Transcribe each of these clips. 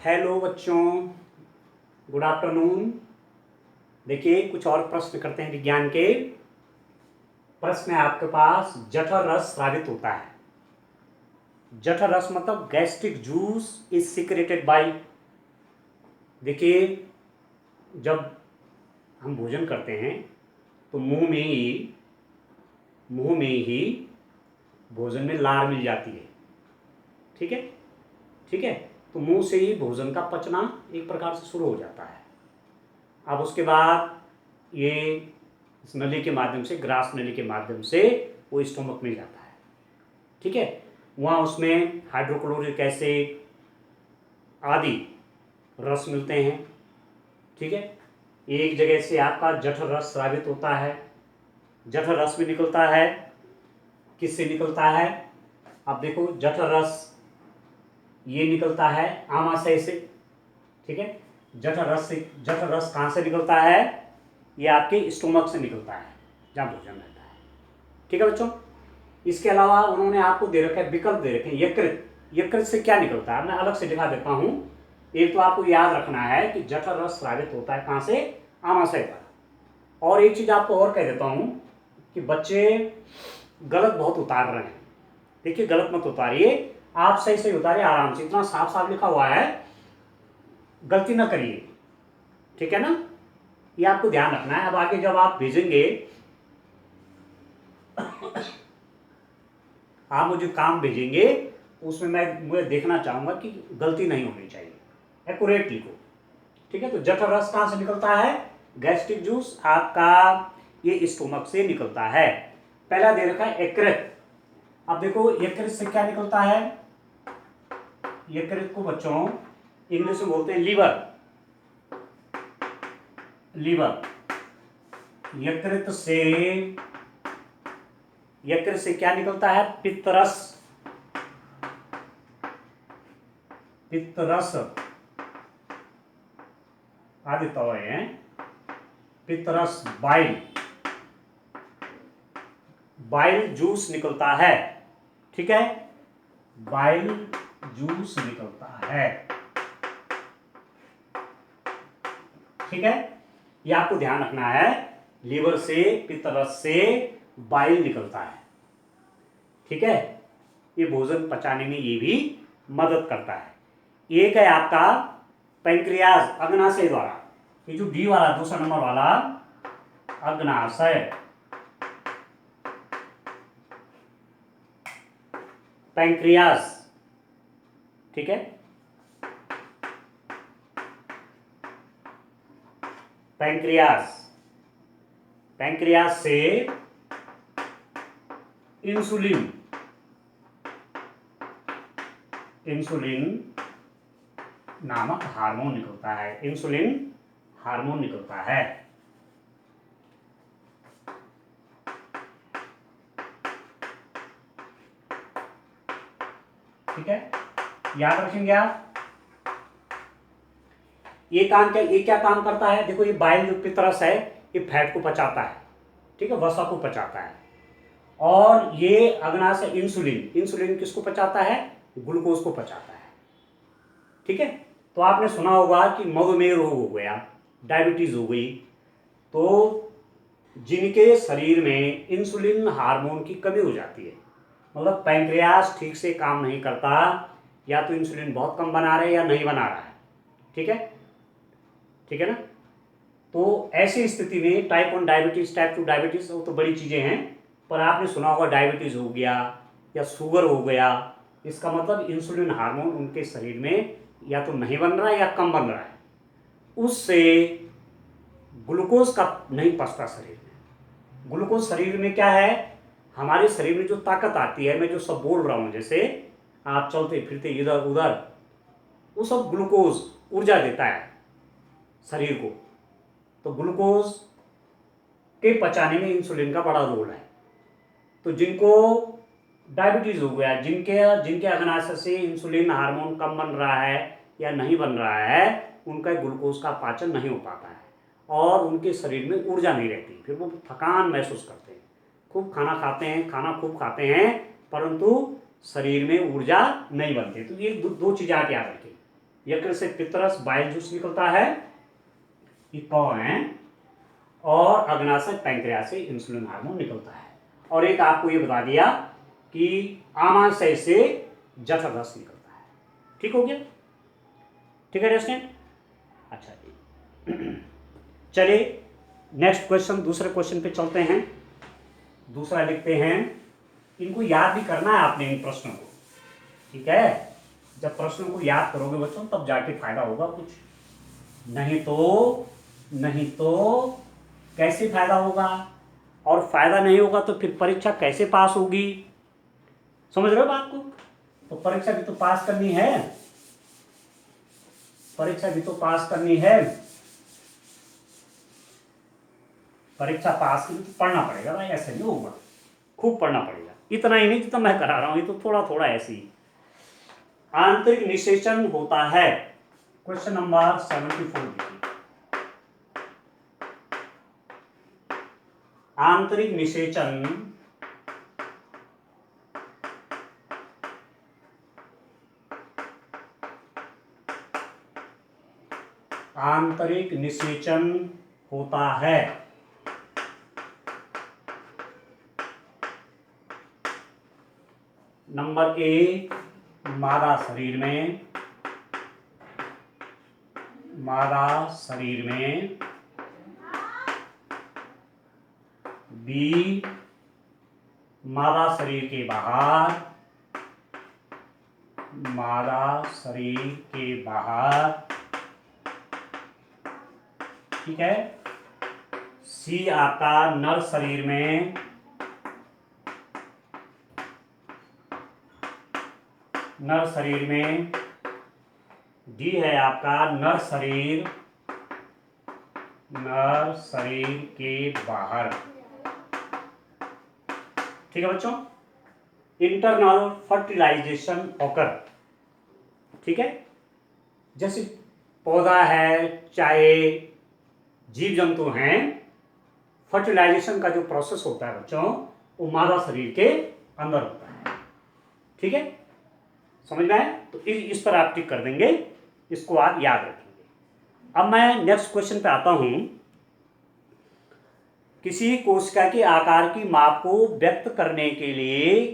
Hello बच्चों, good afternoon. देखिए कुछ और प्रश्न करते हैं विज्ञान के। प्रश्न है आपके पास, जठर रस स्रावित होता है। जठर रस मतलब gastric juice is secreted by. देखिए जब हम भोजन करते हैं तो मुंह में ही भोजन में लार मिल जाती है। ठीक है, ठीक है। तो मुंह से ही भोजन का पचना एक प्रकार से शुरू हो जाता है। अब उसके बाद ये इस नली के माध्यम से, ग्रास नली के माध्यम से वो स्टोमक में जाता है। ठीक है, वहाँ उसमें हाइड्रोक्लोरिक एसिड आदि रस मिलते हैं। ठीक है, एक जगह से आपका जठर रस स्रावित होता है। जठर रस भी निकलता है, किससे निकलता है? अब देखो, जठर रस ये निकलता है आमाशय से। ठीक है, जठर रस कहाँ से निकलता है? ये आपके स्टोमक से निकलता है, जहाँ भोजन रहता है। ठीक है बच्चों, इसके अलावा उन्होंने आपको दे रखा है, विकल्प दे रखे हैं। यकृत, यकृत से क्या निकलता है मैं अलग से दिखा देता हूँ। एक तो आपको याद रखना है कि जठर रस स्रावित होता है कहाँ से? आमाशय पर। और एक चीज आपको और कह देता हूँ कि बच्चे गलत बहुत उतार रहे हैं। देखिए गलत मत उतारिए, आप सही सही उतारिए आराम से। इतना साफ साफ लिखा हुआ है, गलती ना करिए। ठीक है ना, ये आपको ध्यान रखना है। अब आगे जब आप भेजेंगे, आप मुझे काम भेजेंगे, उसमें मुझे देखना चाहूंगा कि गलती नहीं होनी चाहिए, एक्यूरेट लिखो। ठीक है, तो जठर रस कहाँ से निकलता है? गैस्ट्रिक जूस आपका ये स्टोमक से निकलता है। पहला दे रखा है यकृत। अब देखो यकृत से क्या निकलता है? यकृत को बच्चों इंग्लिश में बोलते हैं लीवर। लीवर, यकृत से क्या निकलता है? पित्तरस। पित्तरस आदि तत्व हैं। पित्तरस, बाइल जूस निकलता है। ठीक है, बाइल जूस निकलता है। ठीक है, ये आपको ध्यान रखना है। लीवर से, पित्तरस से बाइल निकलता है। ठीक है, ये भोजन पचाने में ये भी मदद करता है। एक है आपका पैंक्रियाज, अग्नाशय द्वारा। ये जो डी वाला, दूसरा नंबर वाला अग्नाशय, पैंक्रियाज। ठीक है, पैंक्रियाज, पैंक्रियाज से इंसुलिन नामक हार्मोन निकलता है। इंसुलिन हार्मोन निकलता है। ठीक है, याद रखेंगे आप। ये क्या काम करता है? देखो ये बाइल जो पित्तरस है, ये फैट को पचाता है। ठीक है, वसा को पचाता है। और ये अग्नाशय इंसुलिन किसको पचाता है? ग्लूकोज को पचाता है। ठीक है, तो आपने सुना होगा कि मधुमेह रोग हो गया, डायबिटीज हो गई, तो जिनके शरीर में इंसुलिन हार्मोन की कमी हो जाती है, मतलब पैंक्रियास ठीक से काम नहीं करता, या तो इंसुलिन बहुत कम बना रहे या नहीं बना रहा है। ठीक है, ठीक है ना। तो ऐसी स्थिति में टाइप 1 डायबिटीज, टाइप 2 डायबिटीज, वो तो बड़ी चीजें हैं, पर आपने सुना होगा डायबिटीज हो गया या शुगर हो गया, इसका मतलब इंसुलिन हार्मोन उनके शरीर में या तो नहीं बन रहा है या कम बन रहा है, उससे ग्लूकोज का नहीं पचता शरीर में। ग्लूकोज शरीर में क्या है? हमारे शरीर में जो ताकत आती है, मैं जो सब बोल रहा हूं, जैसे आप चलते फिरते इधर उधर, वो सब ग्लूकोज ऊर्जा देता है शरीर को। तो ग्लूकोज के पचाने में इंसुलिन का बड़ा रोल है। तो जिनको डायबिटीज हो गया, जिनके अग्नाशय से इंसुलिन हार्मोन कम बन रहा है या नहीं बन रहा है, उनका ग्लूकोज का पाचन नहीं हो पाता है और उनके शरीर में ऊर्जा नहीं रहती। फिर वो थकान महसूस करते हैं, खूब खाना खाते हैं, खूब खाते हैं, परंतु शरीर में ऊर्जा नहीं बनती। तो ये दो चीज़ें आप याद रखें। यकृत से पितरस बाइल जूस निकलता है, ये कौन है, और अग्नाशय पैंक्रियास से इंसुलिन हार्मोन निकलता है। और एक आपको ये बता दिया कि आमाशय से जठररस निकलता है। ठीक हो गया, ठीक है रेस्टेंट। अच्छा जी, चलिए नेक्स्ट क्वेश्चन, दूसरे क्वेश्चन पे चलते हैं। दूसरा लिखते हैं, इनको याद भी करना है आपने इन प्रश्नों को, ठीक है। जब प्रश्नों को याद करोगे बच्चों तब जाके फायदा होगा कुछ, नहीं तो कैसे फायदा होगा, और फायदा नहीं होगा तो फिर परीक्षा कैसे पास होगी। समझ रहे हो बात को। तो परीक्षा भी तो पास करनी है, परीक्षा पास की तो पढ़ना पड़ेगा भाई, ऐसे नहीं होगा, खूब पढ़ना पड़ेगा। इतना ही नहीं जितना मैं करा रहा हूं, ये तो थोड़ा थोड़ा ऐसे ही। आंतरिक निषेचन होता है, क्वेश्चन नंबर 74 देखिए। आंतरिक निषेचन होता है। नंबर ए, मादा शरीर में, बी, मादा शरीर के बाहर, ठीक है। सी आपका नर शरीर में, डी है आपका नर शरीर के बाहर। ठीक है बच्चों। इंटरनल फर्टिलाइजेशन ऑकर, ठीक है। जैसे पौधा है चाहे जीव जंतु हैं, फर्टिलाइजेशन का जो प्रोसेस होता है बच्चों वो मादा शरीर के अंदर होता है। ठीक है, समझ में आया। तो इस पर आप टिक कर देंगे, इसको आप याद रखेंगे। अब मैं नेक्स्ट क्वेश्चन पे आता हूं। किसी कोशिका के आकार की माप को व्यक्त करने के लिए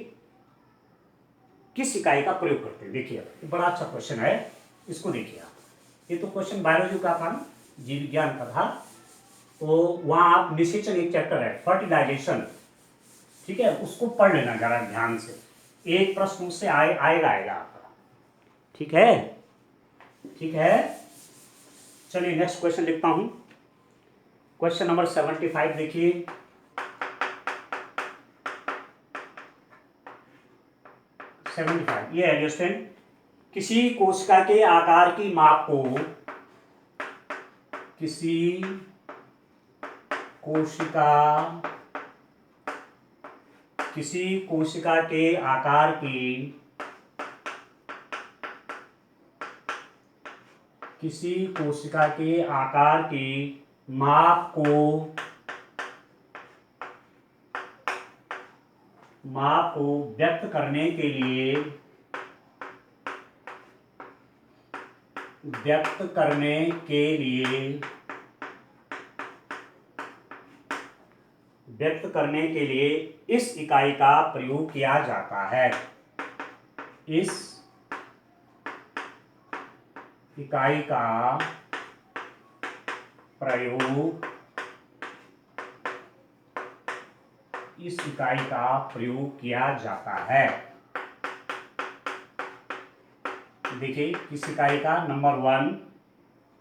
किस इकाई का प्रयोग करते हैं। देखिए बड़ा अच्छा क्वेश्चन है, इसको देखिए आप। ये तो क्वेश्चन बायोलॉजी का था ना, जीव विज्ञान का था, तो वहां आप निषेचन एक चैप्टर है फर्टिलाइजेशन, ठीक है, उसको पढ़ लेना जरा ध्यान से। एक प्रश्न उससे आएगा आपका। ठीक है। चलिए नेक्स्ट क्वेश्चन लिखता हूं। क्वेश्चन नंबर 75 देखिए। 75 ये है स्टूडेंट, किसी कोशिका के आकार की माप को किसी कोशिका के आकार की माप को व्यक्त करने के लिए इस इकाई का प्रयोग किया जाता है। इस इकाई का प्रयोग किया जाता है। देखिए किस इकाई का, नंबर 1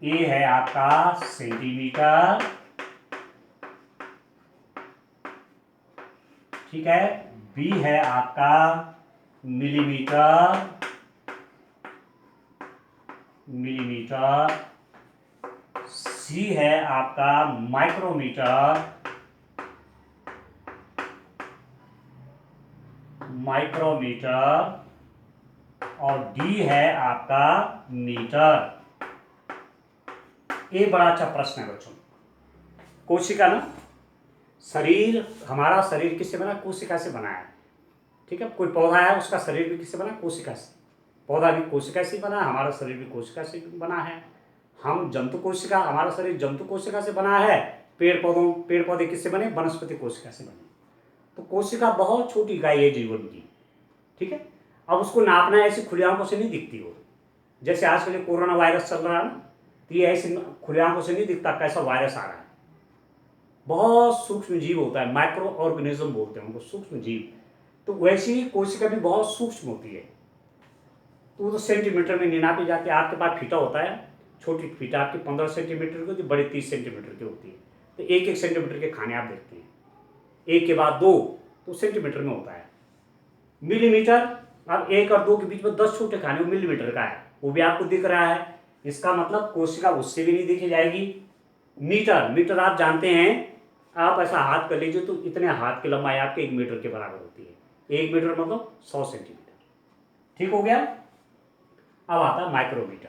ए है आपका सेंटीमीटर, ठीक है। बी है आपका मिलीमीटर, सी है आपका माइक्रोमीटर, और डी है आपका मीटर। ये बड़ा अच्छा प्रश्न है बच्चों। कोशिका ना, शरीर, हमारा शरीर किससे बना, कोशिका से बना है। ठीक है, कोई पौधा है उसका शरीर भी किससे बना, कोशिका से। पौधा भी कोशिका से बना है, हमारा शरीर भी कोशिका से बना है। हम जंतु कोशिका, हमारा शरीर जंतु कोशिका से बना है। पेड़ पौधे किससे बने? वनस्पति कोशिका से बने। तो कोशिका बहुत छोटी इकाई है जीवन की, ठीक है। अब उसको नापना ऐसी खुली आंखों से नहीं दिखती हो। जैसे आजकल ये कोरोना वायरस चल रहा है ना, तो ये ऐसी खुली आंखों से नहीं दिखता कैसा वायरस आ रहा है। बहुत सूक्ष्म जीव होता है, माइक्रो ऑर्गेनिज्म बोलते हैं उनको, सूक्ष्म जीव। तो वैसी ही कोशिका भी बहुत सूक्ष्म होती है। तो वो तो सेंटीमीटर में नहीं नापी जाती है। आपके पास फीता होता है, छोटी फीता आपकी 15 सेंटीमीटर की होती है, बड़ी 30 सेंटीमीटर की होती है। तो 1-1 सेंटीमीटर के खाने आप देखते हैं, एक के बाद 2, तो सेंटीमीटर में होता है। मिलीमीटर, अब 1 और 2 के बीच में 10 छोटे खाने, वो मिलीमीटर का है, वो भी आपको दिख रहा है। इसका मतलब कोशिका उससे भी नहीं देखी जाएगी। मीटर आप जानते हैं, आप ऐसा हाथ कर लीजिए तो इतने हाथ की लंबाई आपके 1 मीटर के बराबर होती है। 1 मीटर मतलब 100 सेंटीमीटर, ठीक हो गया। अब आता है माइक्रोमीटर,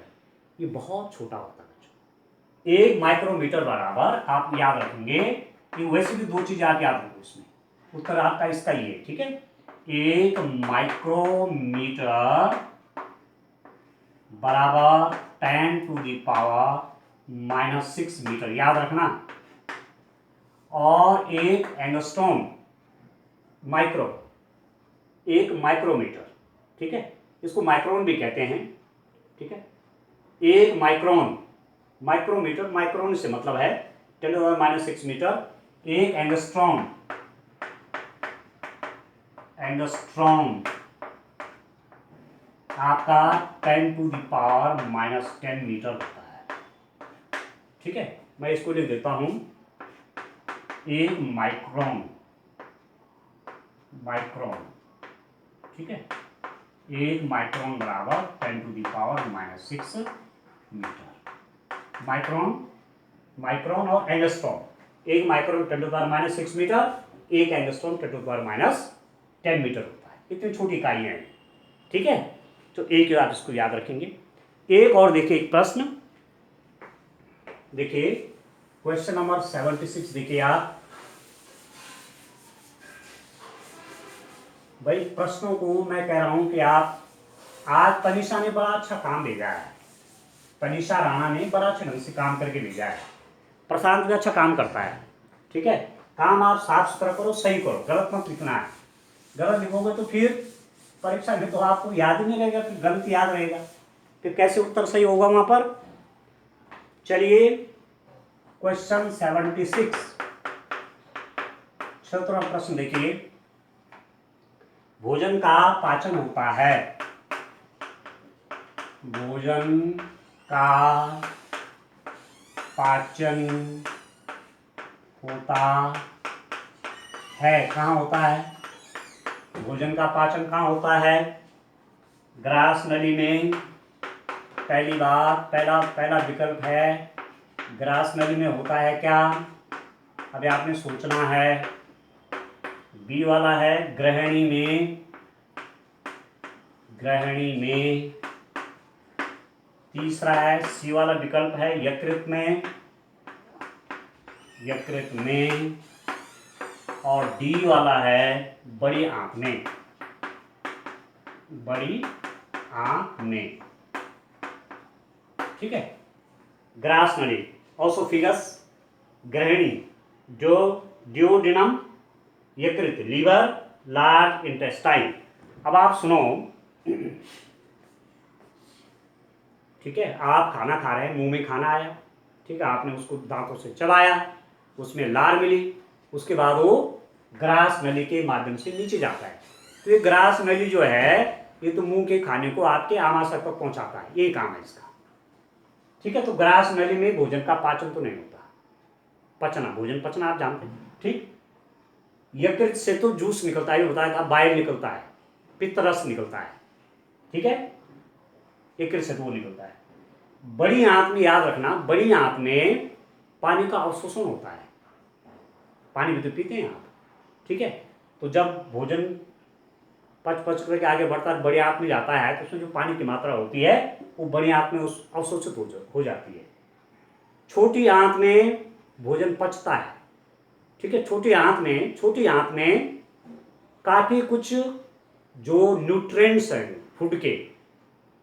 ये बहुत छोटा होता है बच्चों। 1 माइक्रोमीटर बराबर, आप याद रखेंगे कि वैसे भी 2 चीजें आप याद रखो इसमें, उत्तर आपका इसका ही है, ठीक है। 1 माइक्रोमीटर बराबर 10⁻⁻⁶ मीटर, याद रखना। और 1 एंगस्ट्रॉम, एक माइक्रोमीटर, ठीक है, इसको माइक्रोन भी कहते हैं, ठीक है। 1 माइक्रोन, माइक्रोमीटर, माइक्रोन से मतलब है 10⁻⁻⁶ मीटर। 1 एंगस्ट्रॉम आपका 10⁻⁻10 मीटर होता है, ठीक है। मैं इसको लिख देता हूं, 1 माइक्रोन, ठीक है। 1 माइक्रोन बराबर 10⁻⁻⁶ मीटर। माइक्रोन और angstrom, 1 micron 10⁻⁻⁶ metre, 1 angstrom 10⁻⁻10 metre होता है। इतनी छोटी इकाइयां हैं, ठीक है। तो एक आप इसको याद रखेंगे। एक और देखिए, एक प्रश्न देखिए, क्वेश्चन नंबर 76 देखिए आप। भाई प्रश्नों को मैं कह रहा हूं कि आप, आज तनिषा ने बड़ा अच्छा काम भेजा है, तनिषा राणा ने बड़ा अच्छे ढंग से काम करके भेजा है। प्रशांत भी अच्छा काम करता है, ठीक है। काम आप साफ सुथरा करो, सही करो, गलत मत लिखना है। गलत लिखोगे तो फिर परीक्षा में तो आपको याद ही नहीं रहेगा, फिर गलत याद रहेगा, फिर कैसे उत्तर सही होगा वहां पर। चलिए क्वेश्चन 76, 76वां प्रश्न देखिए। भोजन का पाचन होता है, भोजन का पाचन होता है, कहाँ होता है? भोजन का पाचन कहाँ होता है? ग्रास नली में। पहली बात, पहला विकल्प है ग्रास नली में होता है क्या? अभी आपने सोचना है। बी वाला है ग्रहणी में, ग्रहणी में। तीसरा है सी वाला विकल्प है यकृत में, यकृत में। और डी वाला है बड़ी आंत में, बड़ी आंत में, ठीक है। ग्रास नली, ओसोफिगस, ग्रहणी, जो ड्यूोडेनम, यकृत, लीवर, लार्ज इंटेस्टाइन। अब आप सुनो, ठीक है। आप खाना खा रहे हैं, मुंह में खाना आया, ठीक है, आपने उसको दांतों से चबाया, उसमें लार मिली, उसके बाद वो ग्रास नली के माध्यम से नीचे जाता है। तो ये ग्रास नली जो है, ये तो मुंह के खाने को आपके आमाशय तक पहुंचाता है, ये काम है इसका, ठीक है। तो ग्रास नली में भोजन का पाचन तो नहीं होता, पचना, भोजन पचना आप जानते हैं, ठीक। यकृत से तो जूस निकलता है, बताया था, बाइल निकलता है, पित्त रस निकलता है, ठीक है, यकृत से तो वो निकलता है। बड़ी आंत में याद रखना, बड़ी आंत में पानी का अवशोषण होता है, पानी भी तो पीते हैं आप, ठीक है। तो जब भोजन पच करके आगे बढ़ता है, बड़ी आंत में जाता है, तो उसमें जो पानी की मात्रा होती है वो बड़ी आंत में अवशोषित हो जाती है। छोटी आंत में भोजन पचता है, ठीक है। छोटी आंत में काफी कुछ जो न्यूट्रिएंट्स हैं फूड के,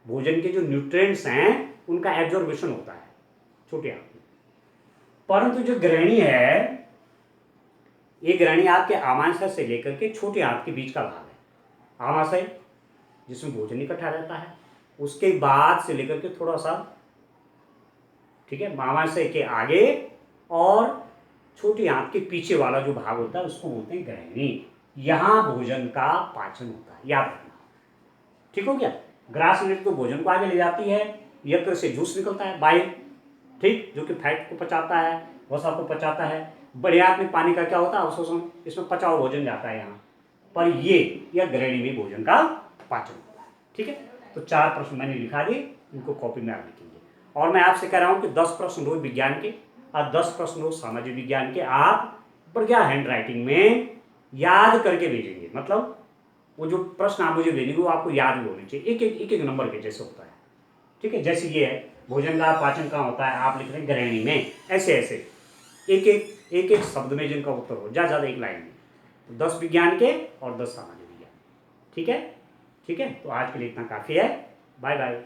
भोजन के जो न्यूट्रिएंट्स हैं उनका एब्जॉर्बेशन होता है छोटी आंत में। परंतु जो ग्रहणी है, ये ग्रहणी आपके आमाशय से लेकर के छोटी आंत के बीच का भाग है। आमाशय जिसमें भोजन इकट्ठा रहता है, उसके बाद से लेकर के थोड़ा सा, ठीक है, आमाशय के आगे और छोटी आंत के पीछे वाला जो भाग होता है उसको बोलते हैं ग्रहणी। यहाँ भोजन का पाचन होता है, याद रखना। ठीक हो गया। ग्रास यूनिट तो भोजन को आगे ले जाती है, यकृत से जूस निकलता है बाइल, ठीक, जो कि फैट को पचाता है, वसा को पचाता है। बड़े आंत में पानी का क्या होता है, अवशोषण, इसमें पचा हुआ भोजन जाता है यहाँ पर। यह ग्रहणी में भोजन का पाचन होता है। ठीक है, तो 4 प्रश्न मैंने लिखा दिए, इनको कॉपी में आप लिखेंगे। और मैं आपसे कह रहा हूँ कि 10 प्रश्न रोज विज्ञान के और 10 प्रश्न रोज सामाजिक विज्ञान के आप बढ़िया हैंड राइटिंग में याद करके भेजेंगे। मतलब वो जो प्रश्न आप मुझे भेजेंगे वो आपको याद भी होने चाहिए, एक एक नंबर के जैसे होता है। ठीक है, जैसे ये है, भोजन का पाचन कहाँ होता है, आप लिख रहे हैं ग्रहणी में, ऐसे ऐसे एक एक शब्द में जिनका उत्तर हो, ज़्यादा एक लाइन में। तो 10 विज्ञान के और 10 सामाजिक विज्ञान। ठीक है, ठीक है, तो आज के लिए इतना काफ़ी है। Bye bye.